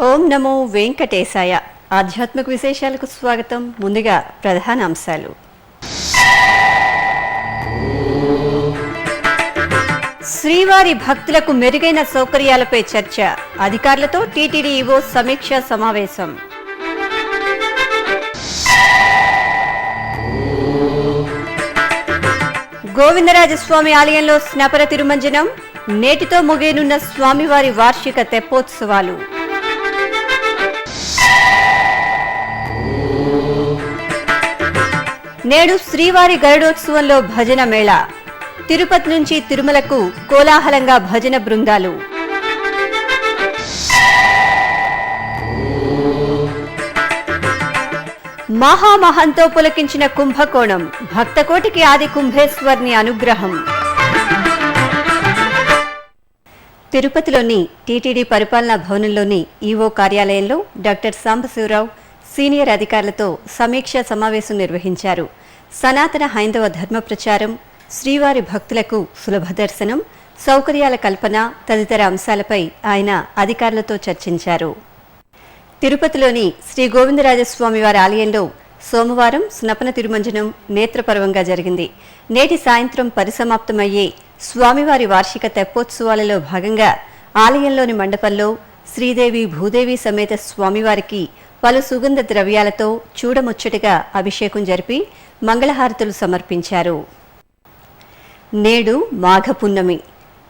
ఓం నమో వెంకటేశాయ. ఆధ్యాత్మిక విశేషాలకు స్వాగతం. ముందుగా ప్రధాన అంశాలు. శ్రీవారి భక్తులకు మెరుగైన సౌకర్యాలపై చర్చ. అధికారులతో టీటీడీ ఈవో సమీక్షా సమావేశం. గోవిందరాజస్వామి ఆలయంలో స్నపన తిరుమంజనం. నేటితో ముగియనున్న స్వామివారి వార్షిక తెప్పోత్సవాలు. నేడు శ్రీవారి గరుడోత్సవంలో భజన మేళా. తిరుపతి నుంచి తిరుమలకు కోలాహలంగా భజన బృందాలు. మహామహంతో పులకించిన కుంభకోణం. భక్తకోటికి ఆది కుంభేశ్వర్ని అనుగ్రహం. తిరుపతిలోని టీటీడీ పరిపాలనా భవనంలోని ఈవో కార్యాలయంలో డాక్టర్ సాంబశివరావు సీనియర్ అధికారులతో సమీక్షా సమావేశం నిర్వహించారు. సనాతన హైందవ ధర్మ ప్రచారం, శ్రీవారి భక్తులకు సులభ దర్శనం, సౌకర్యాల కల్పన తదితర అంశాలపై ఆయన అధికారులతో చర్చించారు. తిరుపతిలోని శ్రీ గోవిందరాజస్వామివారి ఆలయంలో సోమవారం స్నపన తిరుమంజనం నేత్రపర్వంగా జరిగింది. నేటి సాయంత్రం పరిసమాప్తమయ్యే స్వామివారి వార్షిక తెప్పోత్సవాలలో భాగంగా ఆలయంలోని మండపంలో శ్రీదేవి భూదేవి సమేత స్వామివారికి పలు సుగంధ ద్రవ్యాలతో చూడముచ్చటిగా అభిషేకం జరిపి మంగళహారతులు సమర్పించారు. నేడు మాఘ పున్నమి.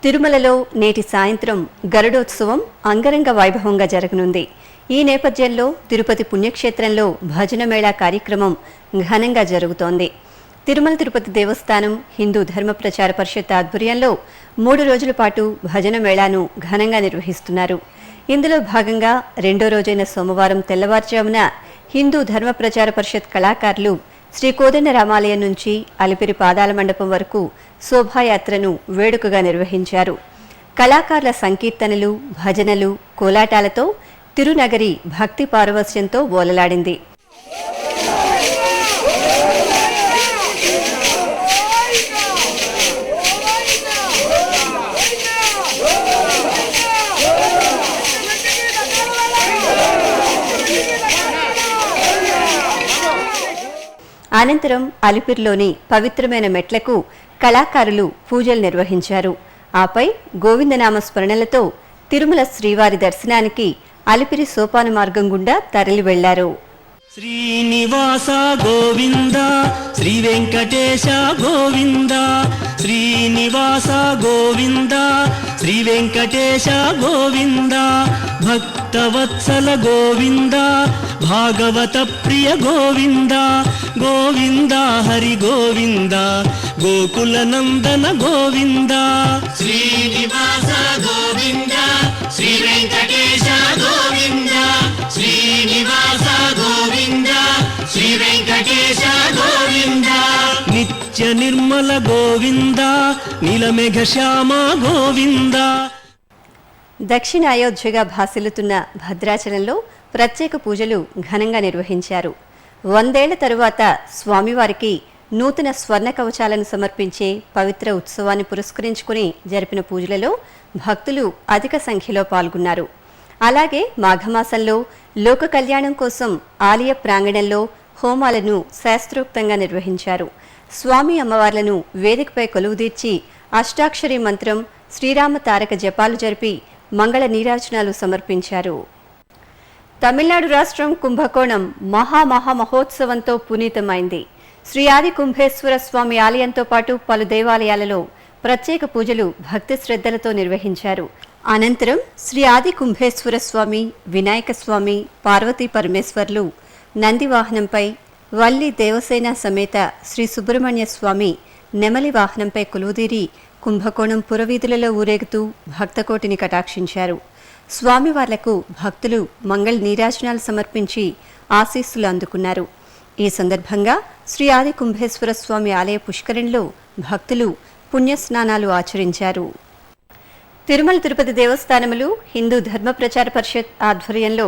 తిరుమలలో నేటి సాయంత్రం గరుడోత్సవం అంగరంగ వైభవంగా జరగనుంది. ఈ నేపథ్యంలో తిరుపతి పుణ్యక్షేత్రంలో భజన మేళా కార్యక్రమం ఘనంగా జరుగుతోంది. తిరుమల తిరుపతి దేవస్థానం హిందూ ధర్మ ప్రచార పరిషత్ ఆధ్వర్యంలో 3 రోజుల పాటు భజన మేళాను ఘనంగా నిర్వహిస్తున్నారు. ఇందులో భాగంగా రెండో రోజైన సోమవారం తెల్లవారుజామున హిందూ ధర్మ ప్రచార పరిషత్ కళాకారులు శ్రీ కోదండ రామాలయం నుంచి అలిపిరి పాదాల మండపం వరకు శోభాయాత్రను వేడుకగా నిర్వహించారు. కళాకారుల సంకీర్తనలు, భజనలు, కోలాటాలతో తిరునగరి భక్తి పారవస్యంతో ఓలలాడింది. అనంతరం అలిపిరిలోని పవిత్రమైన మెట్లకు కళాకారులు పూజలు నిర్వహించారు. ఆపై గోవిందనామ స్మరణలతో తిరుమల శ్రీవారి దర్శనానికి అలిపిరి సోపాన మార్గం గుండా తరలి వెళ్లారు. శ్రీనివాస గోవింద, శ్రీ వెంకటేశ గోవింద, శ్రీనివాస గోవింద, శ్రీ వెంకటేశ గోవింద, భక్తవత్సల గోవింద, భాగవత ప్రియ గోవింద, గోవింద హరి గోవింద, గోకుల నందన గోవింద. శ్రీనివాస గోవింద, శ్రీ వెంకటేశ గోవింద, శ్రీనివాస గోవింద, శ్రీ వెంకటేశ గోవింద, నిత్య నిర్మల గోవింద, నీలమేఘ శ్యామ గోవింద. దక్షిణ అయోధ్యగా భాసిల్లుతున్న భద్రాచలంలో ప్రత్యేక పూజలు ఘనంగా నిర్వహించారు. 100 ఏళ్ల తరువాత స్వామివారికి నూతన స్వర్ణ కవచాలను సమర్పించే పవిత్ర ఉత్సవాన్ని పురస్కరించుకుని జరిపిన పూజలలో భక్తులు అధిక సంఖ్యలో పాల్గొన్నారు. అలాగే మాఘమాసంలో లోక కళ్యాణం కోసం ఆలయ ప్రాంగణంలో హోమాలను శాస్త్రోక్తంగా నిర్వహించారు. స్వామి అమ్మవార్లను వేదికపై కొలువుదీర్చి అష్టాక్షరి మంత్రం, శ్రీరామ తారక జపాలు జరిపి మంగళ నీరాజనాలు సమర్పించారు. తమిళనాడు రాష్ట్రం కుంభకోణం మహోత్సవంతో పునీతమైంది. శ్రీ ఆది కుంభేశ్వర స్వామి ఆలయంతో పాటు పలు దేవాలయాలలో ప్రత్యేక పూజలు భక్తి శ్రద్ధలతో నిర్వహించారు. అనంతరం శ్రీ ఆది కుంభేశ్వర స్వామి, వినాయక స్వామి, పార్వతీ పరమేశ్వర్లు నంది వాహనంపై, వల్లి దేవసేన సమేత శ్రీ సుబ్రహ్మణ్య స్వామి నెమలి వాహనంపై కొలువుదీరి కుంభకోణం పురవీధులలో ఊరేగుతూ భక్తకోటిని కటాక్షించారు. స్వామివార్లకు భక్తులు మంగళ నీరాజనాలు సమర్పించి ఆశీస్సులు అందుకున్నారు. ఈ సందర్భంగా శ్రీ ఆది కుంభేశ్వర స్వామి ఆలయ పుష్కరిణిలో భక్తులు పుణ్యస్నానాలు ఆచరించారు. తిరుమల తిరుపతి దేవస్థానములు హిందూ ధర్మ ప్రచార పరిషత్ ఆధ్వర్యంలో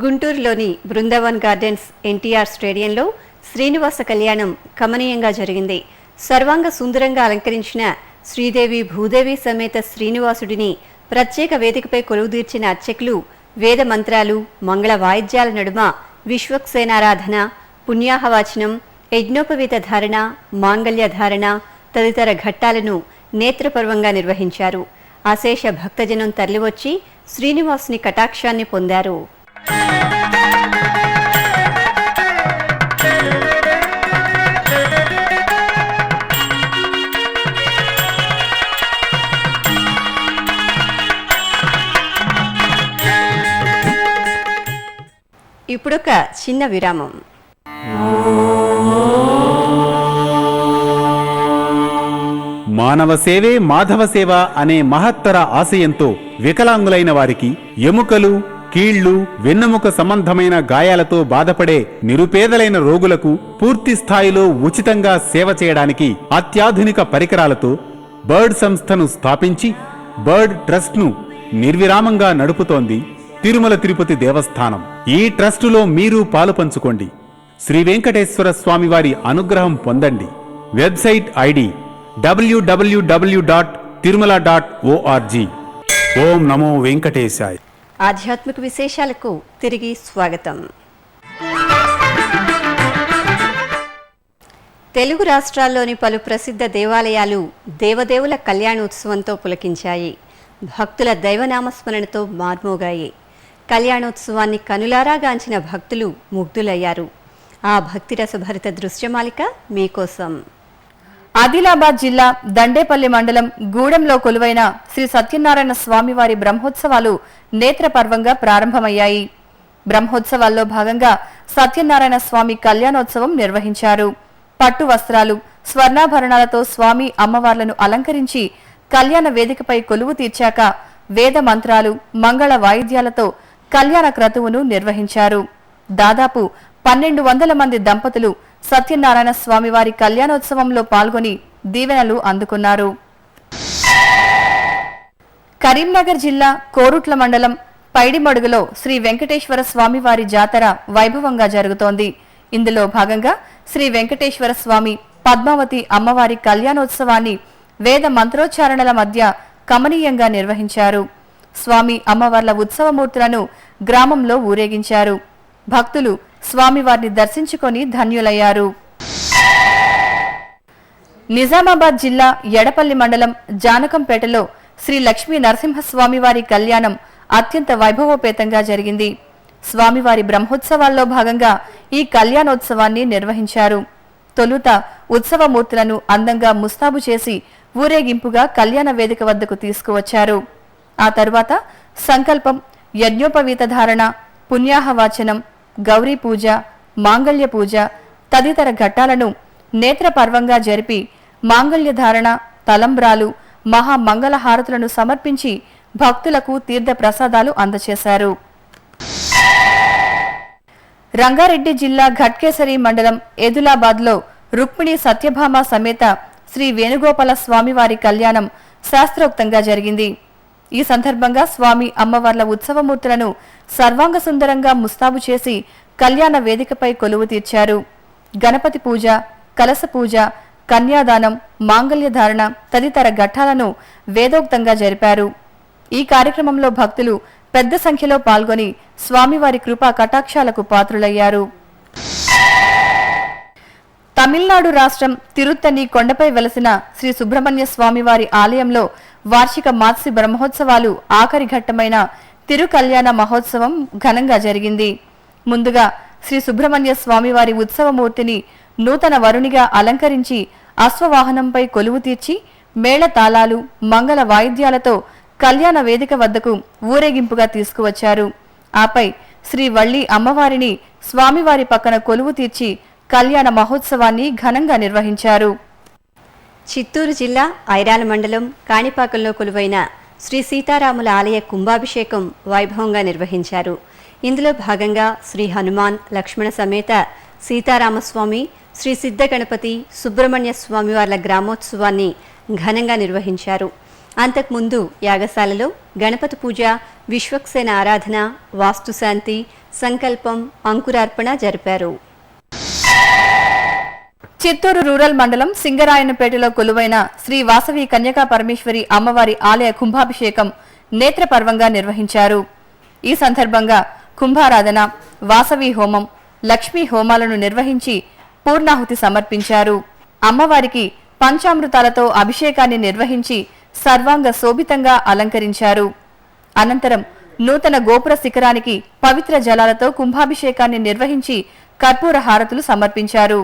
గుంటూరులోని బృందావన్ గార్డెన్స్ ఎన్టీఆర్ స్టేడియంలో శ్రీనివాస కళ్యాణం కమనీయంగా జరిగింది. సర్వాంగ సుందరంగా అలంకరించిన శ్రీదేవి భూదేవి సమేత శ్రీనివాసుడిని ప్రత్యేక వేదికపై కొలువుదీర్చిన అర్చకులు వేద మంత్రాలు, మంగళ వాయిద్యాల నడుమ విశ్వక్సేనారాధన, పుణ్యాహవాచనం, యజ్ఞోపవీత ధారణ, మాంగళ్య ధారణ తదితర ఘట్టాలను నేత్రపర్వంగా నిర్వహించారు. అశేష భక్తజనం తరలివచ్చి శ్రీనివాసుని కటాక్షాన్ని పొందారు. ఇప్పుడొక చిన్న విరామం. మానవ సేవే మాధవ సేవ అనే మహత్తర ఆశయంతో వికలాంగులైన వారికి ఎముకలు, కీళ్లు, వెన్నెముక సంబంధమైన గాయాలతో బాధపడే నిరుపేదలైన రోగులకు పూర్తి స్థాయిలో ఉచితంగా సేవ చేయడానికి అత్యాధునిక పరికరాలతో బర్డ్ సంస్థను స్థాపించి బర్డ్ ట్రస్ట్ను నిర్విరామంగా నడుపుతోంది తిరుమల తిరుపతి దేవస్థానం. ఈ ట్రస్టులో మీరు పాలు పంచుకోండి. శ్రీ వెంకటేశ్వర స్వామివారి అనుగ్రహం పొందండి. Website ID www.tirumala.org. ఓం నమో వెంకటేశాయ. ఆధ్యాత్మిక విశేషాలకు తిరిగి స్వాగతం. తెలుగు రాష్ట్రాల్లోని పలు ప్రసిద్ధ దేవాలయాలు దేవదేవుల కళ్యాణోత్సవంతో పులకించాయి. భక్తుల దైవనామస్మరణతో మార్మోగాయి. కళ్యాణోత్సవాన్ని కనులారాగాంచిన భక్తులు ముగ్ధులయ్యారు. ఆ భక్తిరసభరిత దృశ్యమాలిక మీకోసం. ఆదిలాబాద్ జిల్లా దండేపల్లి మండలం గూడెంలో కొలువైన శ్రీ సత్యనారాయణ స్వామివారి బ్రహ్మోత్సవాలు నేత్రపర్వంగా ప్రారంభమయ్యాయి. బ్రహ్మోత్సవాల్లో భాగంగా సత్యనారాయణ స్వామి కళ్యాణోత్సవం నిర్వహించారు. పట్టు వస్త్రాలు, స్వర్ణాభరణాలతో స్వామి అమ్మవార్లను అలంకరించి కళ్యాణ వేదికపై కొలువు తీర్చాక వేద మంత్రాలు, మంగళ వాయిద్యాలతో కళ్యాణ క్రతువును నిర్వహించారు. దాదాపు 1200 మంది దంపతులు సత్యనారాయణ స్వామివారి కళ్యాణోత్సవంలో పాల్గొని దీవెనలు అందుకున్నారు. కరీంనగర్ జిల్లా కోరుట్ల మండలం పైడిమడుగులో శ్రీ వెంకటేశ్వర స్వామివారి జాతర వైభవంగా జరుగుతోంది. ఇందులో భాగంగా శ్రీ వెంకటేశ్వర స్వామి, పద్మావతి అమ్మవారి కళ్యాణోత్సవాన్ని వేద మంత్రోచ్చారణల మధ్య కమనీయంగా నిర్వహించారు. స్వామి అమ్మవార్ల ఉత్సవమూర్తులను గ్రామంలో ఊరేగించారు. భక్తులు స్వామివారిని దర్శించుకొని ధన్యులయ్యారు. నిజామాబాద్ జిల్లా ఎడపల్లి మండలం జానకంపేటలో శ్రీ లక్ష్మీ నరసింహస్వామివారి కళ్యాణం అత్యంత వైభవోపేతంగా జరిగింది. స్వామివారి బ్రహ్మోత్సవాల్లో భాగంగా ఈ కళ్యాణోత్సవాన్ని నిర్వహించారు. తొలుత ఉత్సవమూర్తులను అందంగా ముస్తాబు చేసి ఊరేగింపుగా కళ్యాణ వేదిక వద్దకు తీసుకువచ్చారు. ఆ తరువాత సంకల్పం, యజ్ఞోపవీత ధారణ, పుణ్యాహవాచనం, గౌరీ పూజ, మాంగళ్య పూజ తదితర ఘట్టాలను నేత్రపర్వంగా జరిపి మాంగళ్య ధారణ, తలంబ్రాలు, మహామంగళహారతులను సమర్పించి భక్తులకు తీర్థ ప్రసాదాలు అందజేశారు. రంగారెడ్డి జిల్లా ఘట్కేసరి మండలం ఎదులాబాద్లో రుక్మిణి సత్యభామ సమేత శ్రీ వేణుగోపాల స్వామివారి కళ్యాణం శాస్త్రోక్తంగా జరిగింది. ఈ సందర్భంగా స్వామి అమ్మవార్ల ఉత్సవమూర్తులను సర్వాంగ సుందరంగా ముస్తాబు చేసి కళ్యాణ వేదికపై కొలువు తీర్చారు. గణపతి పూజ, కలశ పూజ, కన్యాదానం, మాంగళ్య ధారణ తదితర ఘట్టాలను వేదోక్తంగా జరిపారు. ఈ కార్యక్రమంలో భక్తులు పెద్ద సంఖ్యలో పాల్గొని స్వామివారి కృపా కటాక్షాలకు పాత్రులయ్యారు. తమిళనాడు రాష్ట్రం తిరుత్తని కొండపై వెలసిన శ్రీ సుబ్రహ్మణ్య స్వామివారి ఆలయంలో వార్షిక మాత్సి బ్రహ్మోత్సవాలు ఆఖరి ఘట్టమైన తిరుకల్యాణ మహోత్సవం ఘనంగా జరిగింది. ముందుగా శ్రీ సుబ్రహ్మణ్య స్వామివారి ఉత్సవమూర్తిని నూతన వరునిగా అలంకరించి అశ్వవాహనంపై కొలువు తీర్చి మేళ తాళాలు, మంగళ వాయిద్యాలతో కళ్యాణ వేదిక వద్దకు ఊరేగింపుగా తీసుకువచ్చారు. ఆపై శ్రీ వల్లి అమ్మవారిని స్వామివారి పక్కన కొలువు తీర్చి కళ్యాణ మహోత్సవాన్ని ఘనంగా నిర్వహించారు. చిత్తూరు జిల్లా ఐరాల మండలం కాణిపాకంలో కొలువైన శ్రీ సీతారాముల ఆలయ కుంభాభిషేకం వైభవంగా నిర్వహించారు. ఇందులో భాగంగా శ్రీ హనుమాన్, లక్ష్మణ సమేత సీతారామస్వామి, శ్రీ సిద్ధ గణపతి, సుబ్రహ్మణ్య స్వామివార్ల గ్రామోత్సవాన్ని ఘనంగా నిర్వహించారు. అంతకుముందు యాగశాలలో గణపతి పూజ, విశ్వక్సేన ఆరాధన, వాస్తుశాంతి, సంకల్పం, అంకురార్పణ జరిపారు. చిత్తూరు రూరల్ మండలం సింగరాయనపేటలో కొలువైన శ్రీ వాసవి కన్యకా పరమేశ్వరి అమ్మవారి ఆలయ కుంభాభిషేకం నేత్రపర్వంగా నిర్వహించారు. ఈ సందర్భంగా కుంభారాధన, వాసవి హోమం, లక్ష్మీ హోమాలను నిర్వహించి పూర్ణాహుతి సమర్పించారు. అమ్మవారికి పంచామృతాలతో అభిషేకాన్ని నిర్వహించి సర్వాంగ శోభితంగా అలంకరించారు. అనంతరం నూతన గోపుర శిఖరానికి పవిత్ర జలాలతో కుంభాభిషేకాన్ని నిర్వహించి కర్పూర హారతులు సమర్పించారు.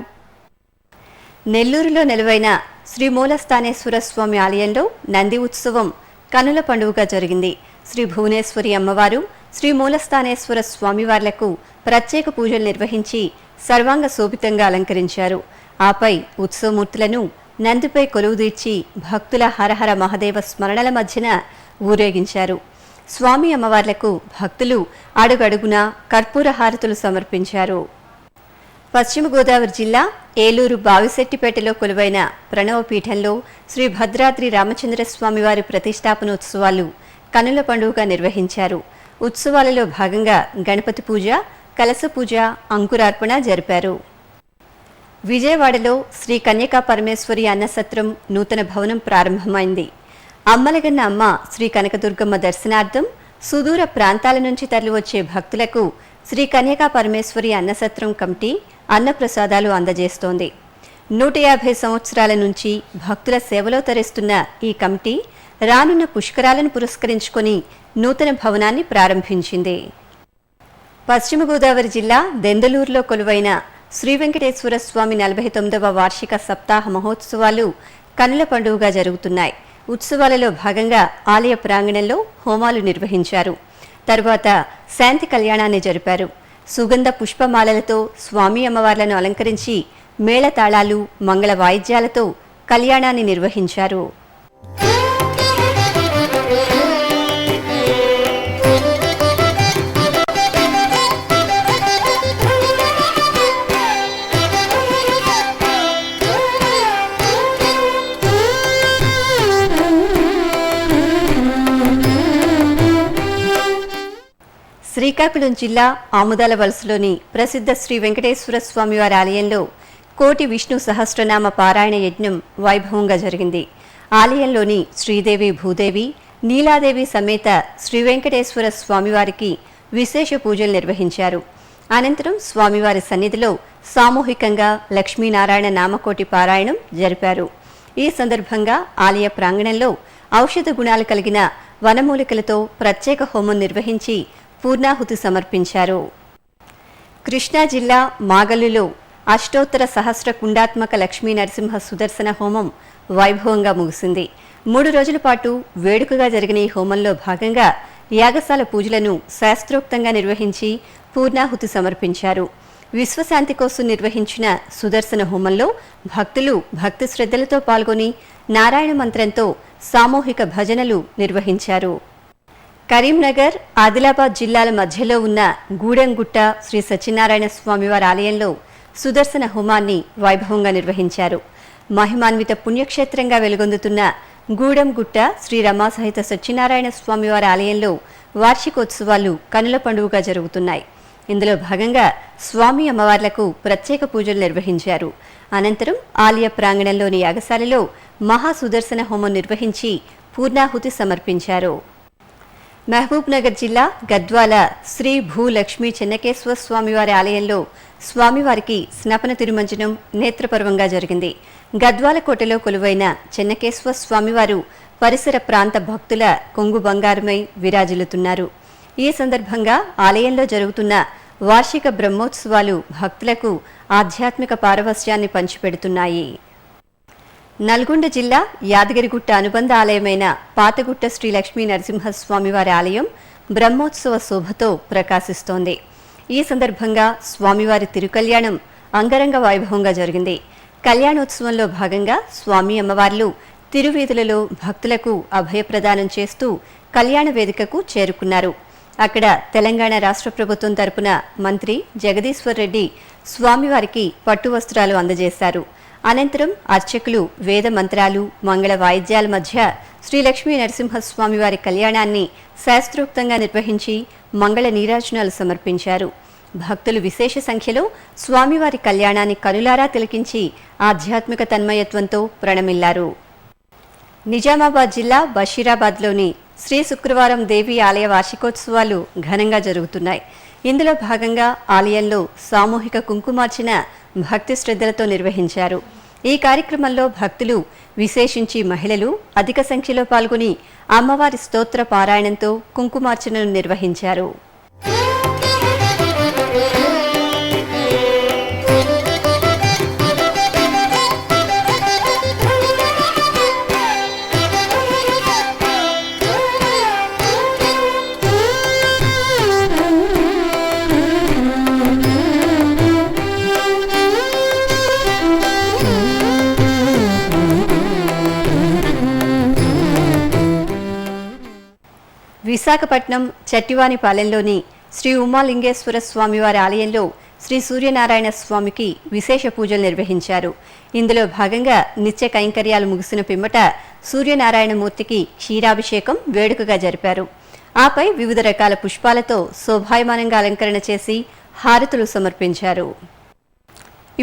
నెల్లూరులో నెలవైన శ్రీ మూలస్థానేశ్వర స్వామి ఆలయంలో నంది ఉత్సవం కనుల పండుగగా జరిగింది. శ్రీ భువనేశ్వరి అమ్మవారు, శ్రీ మూలస్థానేశ్వర స్వామివార్లకు ప్రత్యేక పూజలు నిర్వహించి సర్వాంగ శోభితంగా అలంకరించారు. ఆపై ఉత్సవమూర్తులను నందిపై కొలువుదీర్చి భక్తుల హరహర మహదేవ స్మరణల మధ్యన ఊరేగించారు. స్వామి అమ్మవార్లకు భక్తులు అడుగడుగునా కర్పూర హారతులు సమర్పించారు. పశ్చిమ గోదావరి జిల్లా ఏలూరు బావిశెట్టిపేటలో కొలువైన ప్రణవపీఠంలో శ్రీ భద్రాద్రి రామచంద్రస్వామివారి ప్రతిష్టాపనోత్సవాలు కనుల పండుగగా నిర్వహించారు. ఉత్సవాలలో భాగంగా గణపతి పూజ, కలశ పూజ, అంకురార్పణ జరిపారు. విజయవాడలో శ్రీ కన్యకా పరమేశ్వరి అన్నసత్రం నూతన భవనం ప్రారంభమైంది. అమ్మలగన్న అమ్మ శ్రీ కనకదుర్గమ్మ దర్శనార్థం సుదూర ప్రాంతాల నుంచి తరలివచ్చే భక్తులకు శ్రీ కన్యకా పరమేశ్వరి అన్నసత్రం కమిటీ అన్నప్రసాదాలు అందజేస్తోంది. 150 సంవత్సరాల నుంచి భక్తుల సేవలో తరిస్తున్న ఈ కమిటీ రానున్న పుష్కరాలను పురస్కరించుకొని నూతన భవనాన్ని ప్రారంభించింది. పశ్చిమ గోదావరి జిల్లా దెందలూరులో కొలువైన శ్రీ వెంకటేశ్వర స్వామి 49వ వార్షిక సప్తాహ మహోత్సవాలు కనుల పండుగగా జరుగుతున్నాయి. ఉత్సవాలలో భాగంగా ఆలయ ప్రాంగణంలో హోమాలు నిర్వహించారు. తరువాత శాంతి కళ్యాణాన్ని జరిపారు. సుగంధ పుష్పమాలలతో స్వామి అమ్మవార్లను అలంకరించి మేళతాళాలు, మంగళ వాయిద్యాలతో కళ్యాణాన్ని నిర్వహించారు. శ్రీకాకుళం జిల్లా ఆముదాల వలసలోని ప్రసిద్ధ శ్రీ వెంకటేశ్వర స్వామివారి ఆలయంలో కోటి విష్ణు సహస్రనామ పారాయణ యజ్ఞం వైభవంగా జరిగింది. ఆలయంలోని శ్రీదేవి, భూదేవి, నీలాదేవి సమేత శ్రీ వెంకటేశ్వర స్వామివారికి విశేష పూజలు నిర్వహించారు. అనంతరం స్వామివారి సన్నిధిలో సామూహికంగా లక్ష్మీనారాయణ నామకోటి పారాయణం జరిపారు. ఈ సందర్భంగా ఆలయ ప్రాంగణంలో ఔషధ గుణాలు కలిగిన వనమూలికలతో ప్రత్యేక హోమం నిర్వహించి పూర్ణాహుతి సమర్పించారు. కృష్ణా జిల్లా మాగల్లులో అష్టోత్తర సహస్ర కుండాత్మక లక్ష్మీ నరసింహ సుదర్శన హోమం వైభవంగా ముగిసింది. 3 రోజుల పాటు వేడుకగా జరిగిన ఈ హోమంలో భాగంగా యాగశాల పూజలను శాస్త్రోక్తంగా నిర్వహించి పూర్ణాహుతి సమర్పించారు. విశ్వశాంతి కోసం నిర్వహించిన సుదర్శన హోమంలో భక్తులు భక్తి శ్రద్ధలతో పాల్గొని నారాయణ మంత్రంతో సామూహిక భజనలు నిర్వహించారు. కరీంనగర్, ఆదిలాబాద్ జిల్లాల మధ్యలో ఉన్న గూడెంగుట్ట శ్రీ సత్యనారాయణ స్వామివారి ఆలయంలో సుదర్శన హోమాన్ని వైభవంగా నిర్వహించారు. మహిమాన్విత పుణ్యక్షేత్రంగా వెలుగొందుతున్న గూడెంగుట్ట శ్రీ రమాసహిత సత్యనారాయణ స్వామివారి ఆలయంలో వార్షికోత్సవాలు కనుల పండుగగా జరుగుతున్నాయి. ఇందులో భాగంగా స్వామి అమ్మవార్లకు ప్రత్యేక పూజలు నిర్వహించారు. అనంతరం ఆలయ ప్రాంగణంలోని యాగశాలలో మహాసుదర్శన హోమం నిర్వహించి పూర్ణాహుతి సమర్పించారు. మహబూబ్ నగర్ జిల్లా గద్వాల శ్రీ భూలక్ష్మీ చెన్నకేశ్వర స్వామివారి ఆలయంలో స్వామివారికి స్నపన తిరుమంజనం నేత్రపర్వంగా జరిగింది. గద్వాల కోటలో కొలువైన చెన్నకేశ్వర స్వామివారు పరిసర ప్రాంత భక్తుల కొంగు బంగారమై విరాజిల్లుతున్నారు. ఈ సందర్భంగా ఆలయంలో జరుగుతున్న వార్షిక బ్రహ్మోత్సవాలు భక్తులకు ఆధ్యాత్మిక పారవస్యాన్ని పంచిపెడుతున్నాయి. నల్గొండ జిల్లా యాదగిరిగుట్ట అనుబంధ ఆలయమైన పాతగుట్ట శ్రీ లక్ష్మీ నరసింహస్వామివారి ఆలయం బ్రహ్మోత్సవ శోభతో ప్రకాశిస్తోంది. ఈ సందర్భంగా స్వామివారి తిరుకల్యాణం అంగరంగ వైభవంగా జరిగింది. కళ్యాణోత్సవంలో భాగంగా స్వామి అమ్మవార్లు తిరువీధులలో భక్తులకు అభయప్రదానం చేస్తూ కళ్యాణ వేదికకు చేరుకున్నారు. అక్కడ తెలంగాణ రాష్ట్ర ప్రభుత్వం తరపున మంత్రి జగదీశ్వర్ రెడ్డి స్వామివారికి పట్టు వస్త్రాలు అందజేశారు. అనంతరం అర్చకులు వేద మంత్రాలు, మంగళ వాయిద్యాల మధ్య శ్రీ లక్ష్మీ నరసింహస్వామివారి కళ్యాణాన్ని శాస్త్రోక్తంగా నిర్వహించి మంగళ నీరాజనాలు సమర్పించారు. భక్తులు విశేష సంఖ్యలో స్వామివారి కళ్యాణాన్ని కనులారా తిలకించి ఆధ్యాత్మిక తన్మయత్వంతో ప్రణమిల్లారు. నిజామాబాద్ జిల్లా బషీరాబాద్లోని శ్రీ శుక్రవారం దేవి ఆలయ వార్షికోత్సవాలు ఘనంగా జరుగుతున్నాయి. ఇందులో భాగంగా ఆలయంలో సామూహిక కుంకుమార్చన భక్తి శ్రద్ధలతో నిర్వహించారు. ఈ కార్యక్రమంలో భక్తులు, విశేషించి మహిళలు అధిక సంఖ్యలో పాల్గొని అమ్మవారి స్తోత్ర పారాయణంతో కుంకుమార్చనను నిర్వహించారు. విశాఖపట్నం చట్టివానిపాలెంలోని శ్రీ ఉమాలింగేశ్వర స్వామివారి ఆలయంలో శ్రీ సూర్యనారాయణ స్వామికి విశేష పూజలు నిర్వహించారు. ఇందులో భాగంగా నిత్య కైంకర్యాలు ముగిసిన పిమ్మట సూర్యనారాయణమూర్తికి క్షీరాభిషేకం వేడుకగా జరిపారు. ఆపై వివిధ రకాల పుష్పాలతో శోభాయమానంగా అలంకరణ చేసి హారతులు సమర్పించారు.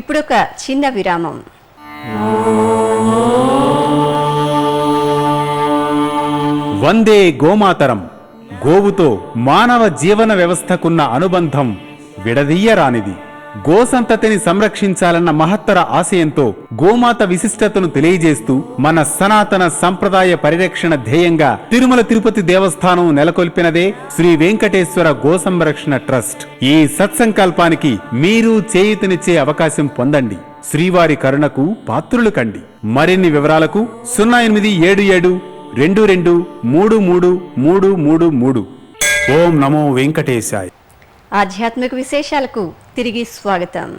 ఇప్పుడొక చిన్న విరామం. వందే గోమాతరం. గోవుతో మానవ జీవన వ్యవస్థకున్న అనుబంధం విడదీయరానిది. గోసంతతిని సంరక్షించాలన్న మహత్తర ఆశయంతో గోమాత విశిష్టతను తెలియజేస్తూ మన సనాతన సంప్రదాయ పరిరక్షణ ధ్యేయంగా తిరుమల తిరుపతి దేవస్థానం నెలకొల్పినదే శ్రీ వెంకటేశ్వర గో సంరక్షణ ట్రస్ట్. ఈ సత్సంకల్పానికి మీరు చేయూతనిచ్చే అవకాశం పొందండి. శ్రీవారి కరుణకు పాత్రులు కండి. మరిన్ని వివరాలకు 087722333333. ఓం నమో వెంకటేశాయ. ఆధ్యాత్మిక విశేషాలకు తిరిగి స్వాగతం.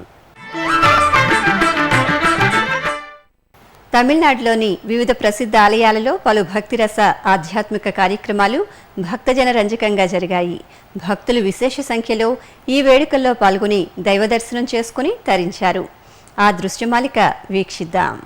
తమిళనాడులోని వివిధ ప్రసిద్ధ ఆలయాలలో పలు భక్తిరస ఆధ్యాత్మిక కార్యక్రమాలు భక్తజన రంజకంగా జరిగాయి. భక్తులు విశేష సంఖ్యలో ఈ వేడుకల్లో పాల్గొని దైవ దర్శనం చేసుకుని తరించారు. ఆ దృశ్యమాలిక వీక్షిద్దాం.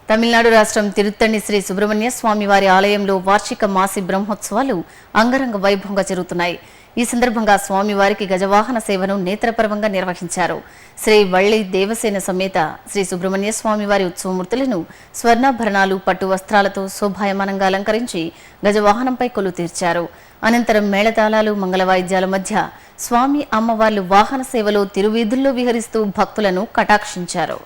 తమిళనాడు రాష్ట్రం తిరుత్తణి శ్రీ సుబ్రహ్మణ్య స్వామి వారి ఆలయంలో వార్షిక మాసి బ్రహ్మోత్సవాలు అంగరంగ వైభవంగా జరుగుతున్నాయి. ఈ సందర్భంగా స్వామివారికి గజవాహన సేవను నేత్రపర్వంగా నిర్వహించారు. శ్రీ వల్లి దేవసేన సమేత శ్రీ సుబ్రహ్మణ్య స్వామివారి ఉత్సవమూర్తులను స్వర్ణాభరణాలు, పట్టు వస్త్రాలతో శోభాయమానంగా అలంకరించి గజవాహనంపై కొలువు తీర్చారు. అనంతరం మేళతాళాలు, మంగళ వాయిద్యాల మధ్య స్వామి అమ్మవార్లు వాహన సేవలో తిరువీధుల్లో విహరిస్తూ భక్తులను కటాక్షించారు.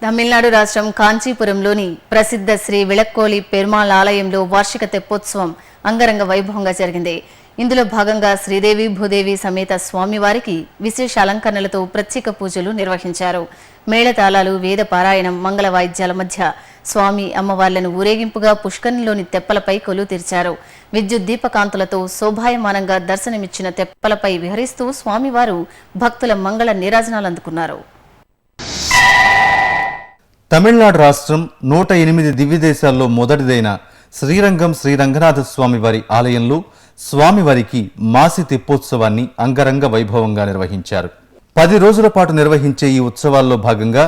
తమిళనాడు రాష్ట్రం కాంచీపురంలోని ప్రసిద్ధ శ్రీ విళక్కోలి పెరుమాళ్ ఆలయంలో వార్షిక తెప్పోత్సవం అంగరంగ వైభవంగా జరిగింది. ఇందులో భాగంగా శ్రీదేవి భూదేవి సమేత స్వామివారికి విశేష అలంకరణలతో ప్రత్యేక పూజలు నిర్వహించారు. మేళతాళాలు, వేద పారాయణం, మంగళ వాయిద్యాల మధ్య స్వామి అమ్మవార్లను ఊరేగింపుగా పుష్కరిణిలోని తెప్పలపై కొలువు తీర్చారు. విద్యుత్ దీపకాంతులతో శోభాయమానంగా దర్శనమిచ్చిన తెప్పలపై విహరిస్తూ స్వామివారు భక్తుల మంగళ నీరాజనాలు అందుకున్నారు. తమిళనాడు రాష్ట్రం 108 దివ్యదేశాల్లో మొదటిదైన శ్రీరంగం శ్రీ రంగనాథ స్వామివారి ఆలయంలో స్వామివారికి మాసి తెప్పోత్సవాన్ని అంగరంగ వైభవంగా నిర్వహించారు. 10 రోజుల పాటు నిర్వహించే ఈ ఉత్సవాల్లో భాగంగా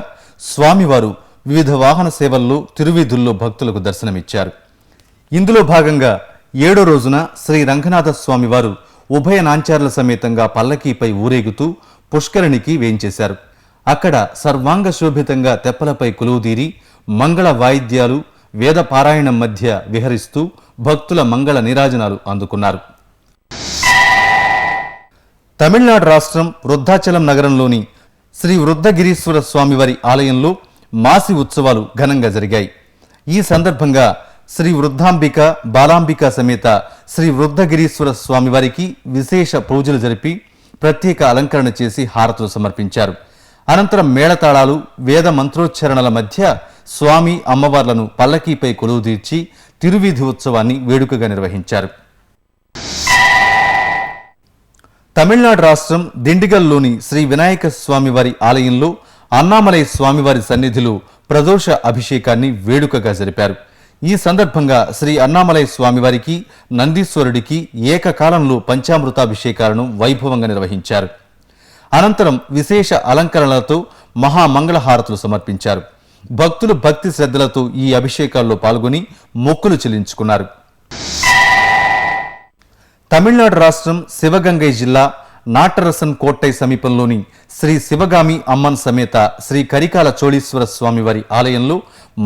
స్వామివారు వివిధ వాహన సేవల్లో తిరువీధుల్లో భక్తులకు దర్శనమిచ్చారు. ఇందులో భాగంగా 7వ రోజున శ్రీ రంగనాథ స్వామివారు ఉభయ నాంచార్ల సమేతంగా పల్లకీపై ఊరేగుతూ పుష్కరిణికి వేంచేశారు. అక్కడ సర్వాంగ శోభితంగా తెప్పలపై కొలువుదీరి మంగళ వాయిద్యాలు, వేద పారాయణం మధ్య విహరిస్తూ భక్తుల మంగళ నీరాజనాలు అందుకున్నారు. తమిళనాడు రాష్ట్రం వృద్ధాచలం నగరంలోని శ్రీ వృద్ధగిరీశ్వర స్వామివారి ఆలయంలో మాసి ఉత్సవాలు ఘనంగా జరిగాయి. ఈ సందర్భంగా శ్రీ వృద్ధాంబిక, బాలాంబిక సమేత శ్రీ వృద్ధగిరీశ్వర స్వామివారికి విశేష పూజలు జరిపి ప్రత్యేక అలంకరణ చేసి హారతులు సమర్పించారు. అనంతరం మేళతాళాలు, వేద మంత్రోచ్చరణల మధ్య స్వామి అమ్మవార్లను పల్లకీపై కొలువుదీర్చి తిరువీధి ఉత్సవాన్ని వేడుకగా నిర్వహించారు. తమిళనాడు రాష్ట్రం దిండిగల్లోని శ్రీ వినాయక స్వామివారి ఆలయంలో అన్నామలై స్వామివారి సన్నిధిలో ప్రదోష అభిషేకాన్ని వేడుకగా జరిపారు. ఈ సందర్భంగా శ్రీ అన్నామలై స్వామివారికి, నందీశ్వరుడికి ఏకకాలంలో పంచామృతాభిషేకాలను వైభవంగా నిర్వహించారు. అనంతరం విశేష అలంకరణలతో మహామంగళహారతులు సమర్పించారు. భక్తులు భక్తి శ్రద్ధలతో ఈ అభిషేకాల్లో పాల్గొని మొక్కులు చెల్లించుకున్నారు. తమిళనాడు రాష్ట్రం శివగంగై జిల్లా నాటరసన్ కోట్టై సమీపంలోని శ్రీ శివగామి అమ్మన్ సమేత శ్రీ కరికాల చోళీశ్వర స్వామివారి ఆలయంలో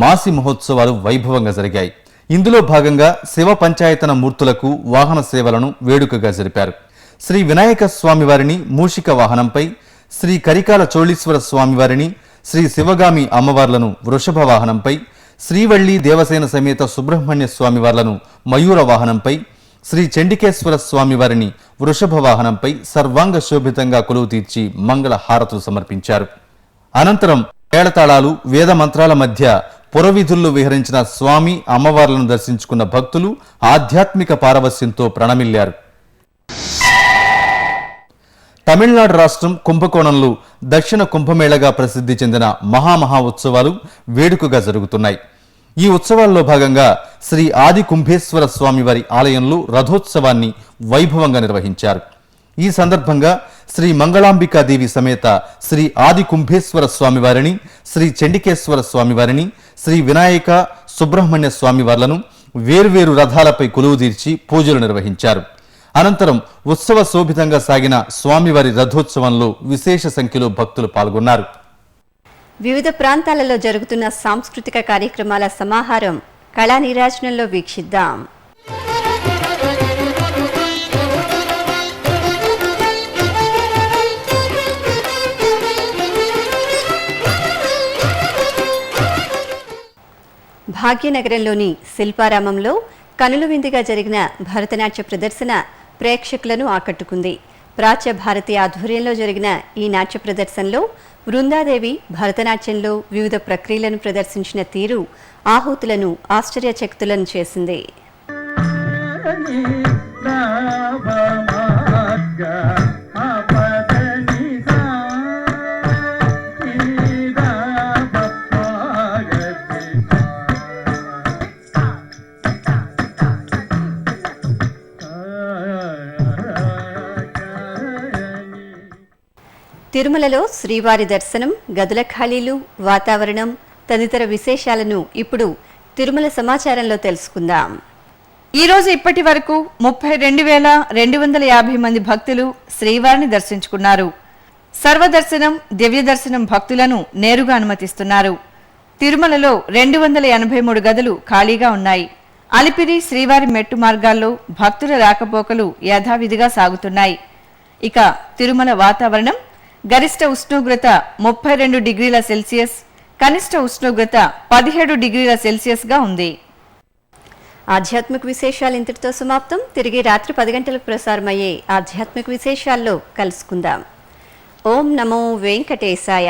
మాసి మహోత్సవాలు వైభవంగా జరిగాయి. ఇందులో భాగంగా శివ పంచాయతన మూర్తులకు వాహన సేవలను వేడుకగా జరిపారు. శ్రీ వినాయక స్వామివారిని మూషిక వాహనంపై, శ్రీ కరికాల చోళీశ్వర స్వామివారిని, శ్రీ శివగామి అమ్మవార్లను వృషభ వాహనంపై, శ్రీవల్లి దేవసేన సమేత సుబ్రహ్మణ్య స్వామివార్లను మయూర వాహనంపై, శ్రీ చండికేశ్వర స్వామివారిని వృషభ వాహనంపై సర్వాంగ శోభితంగా కొలువు తీర్చి మంగళ హారతులు సమర్పించారు. అనంతరం మేళతాళాలు, వేద మంత్రాల మధ్య పురవీధుల్లో విహరించిన స్వామి అమ్మవార్లను దర్శించుకున్న భక్తులు ఆధ్యాత్మిక పారవస్యంతో ప్రణమిల్లారు. తమిళనాడు రాష్ట్రం కుంభకోణంలో దక్షిణ కుంభమేళగా ప్రసిద్ధి చెందిన మహా ఉత్సవాలు వేడుకగా జరుగుతున్నాయి. ఈ ఉత్సవాల్లో భాగంగా శ్రీ ఆది కుంభేశ్వర స్వామివారి ఆలయంలో రథోత్సవాన్ని వైభవంగా నిర్వహించారు. ఈ సందర్భంగా శ్రీ మంగళాంబికాదేవి సమేత శ్రీ ఆది కుంభేశ్వర స్వామివారిని, శ్రీ చండికేశ్వర స్వామివారిని, శ్రీ వినాయక సుబ్రహ్మణ్య స్వామివార్లను వేర్వేరు రథాలపై కొలువుదీర్చి పూజలు నిర్వహించారు. అనంతరం ఉత్సవ శోభితంగా సాగిన స్వామివారి రథోత్సవంలో విశేష సంఖ్యలో భక్తులు పాల్గొన్నారు. వివిధ ప్రాంతాలలో జరుగుతున్న సాంస్కృతిక కార్యక్రమాల సమాహారం కళా నీరాజనంలో వీక్షిద్దాం. భాగ్యనగరంలోని శిల్పారామంలో కనుల విందుగా జరిగిన భరతనాట్య ప్రదర్శన ప్రేక్షకులను ఆకట్టుకుంది. ప్రాచ్య భారతి ఆధ్వర్యంలో జరిగిన ఈ నాట్య ప్రదర్శనలో బృందాదేవి భరతనాట్యంలో వివిధ ప్రక్రియలను ప్రదర్శించిన తీరు ఆహూతులను ఆశ్చర్యచకితులను చేసింది. తిరుమలలో శ్రీవారి దర్శనం, గదుల ఖాళీలు, వాతావరణం తదితర విశేషాలను ఇప్పుడు తిరుమల సమాచారంలో తెలుసుకుందాం. ఈ రోజు ఇప్పటి వరకు 32,250 మంది భక్తులు శ్రీవారిని దర్శించుకున్నారు. సర్వదర్శనం, దివ్య దర్శనం భక్తులను నేరుగా అనుమతిస్తున్నారు. తిరుమలలో 283 గదులు ఖాళీగా ఉన్నాయి. అలిపిరి, శ్రీవారి మెట్టు మార్గాల్లో భక్తుల రాకపోకలు యథావిధిగా సాగుతున్నాయి. ఇక తిరుమల వాతావరణం గరిష్ట ఉష్ణోగ్రత 32 డిగ్రీల సెల్సియస్, కనిష్ట ఉష్ణోగ్రత 17 డిగ్రీల సెల్సియస్ గా ఉంది. ఆధ్యాత్మిక విశేషాలు ఇంతటితో సమాప్తం. తిరిగి రాత్రి 10 గంటలకు ప్రసారమయ్యే ఆధ్యాత్మిక విశేషాల్లో కలుసుకుందాం. ఓం నమో వెంకటేశాయ.